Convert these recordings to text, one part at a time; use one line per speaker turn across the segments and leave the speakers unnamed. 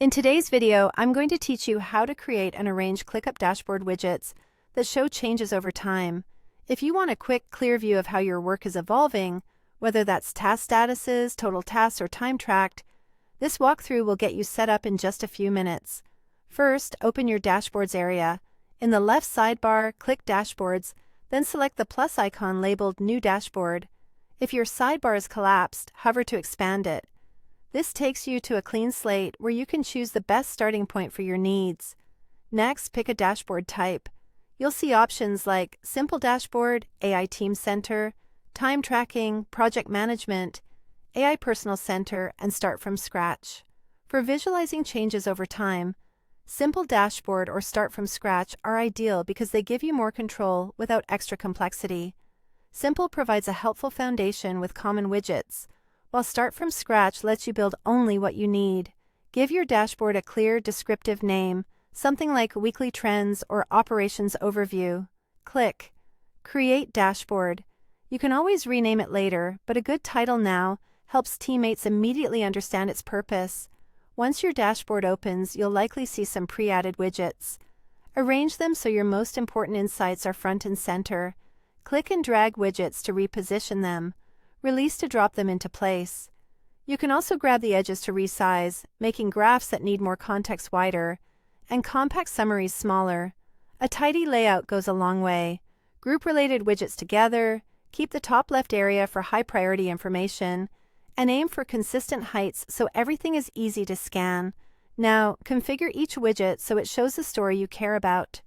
In today's video, I'm going to teach you how to create and arrange ClickUp dashboard widgets that show changes over time. If you want a quick, clear view of how your work is evolving, whether that's task statuses, total tasks, or time tracked, this walkthrough will get you set up in just a few minutes. First, open your Dashboards area. In the left sidebar, click Dashboards, then select the plus icon labeled New Dashboard. If your sidebar is collapsed, hover to expand it. This takes you to a clean slate where you can choose the best starting point for your needs. Next, pick a dashboard type. You'll see options like Simple Dashboard, AI Team Center, Time Tracking, Project Management, AI Personal Center, and Start from Scratch. For visualizing changes over time, Simple Dashboard or Start from Scratch are ideal because they give you more control without extra complexity. Simple provides a helpful foundation with common widgets, while Start from Scratch lets you build only what you need. Give your dashboard a clear, descriptive name, something like Weekly Trends or Operations Overview. Click Create Dashboard. You can always rename it later, but a good title now helps teammates immediately understand its purpose. Once your dashboard opens, you'll likely see some pre-added widgets. Arrange them so your most important insights are front and center. Click and drag widgets to reposition them. Release to drop them into place. You can also grab the edges to resize, making graphs that need more context wider, and compact summaries smaller. A tidy layout goes a long way. Group related widgets together, keep the top left area for high priority information, and aim for consistent heights so everything is easy to scan. Now, configure each widget so it shows the story you care about.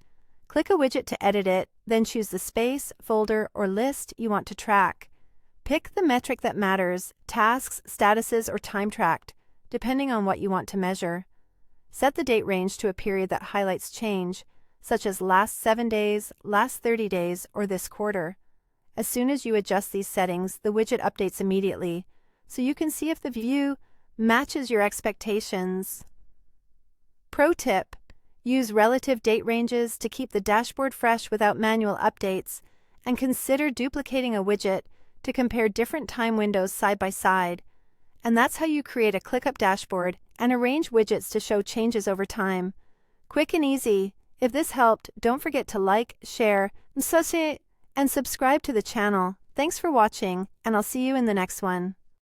Click a widget to edit it, then choose the space, folder, or list you want to track. Pick the metric that matters, tasks, statuses, or time tracked, depending on what you want to measure. Set the date range to a period that highlights change, such as last 7 days, last 30 days, or this quarter. As soon as you adjust these settings, the widget updates immediately, so you can see if the view matches your expectations. Pro tip: use relative date ranges to keep the dashboard fresh without manual updates, and consider duplicating a widget to compare different time windows side by side. And that's how you create a ClickUp dashboard and arrange widgets to show changes over time. Quick and easy. If this helped, don't forget to like, share, and subscribe to the channel. Thanks for watching, and I'll see you in the next one.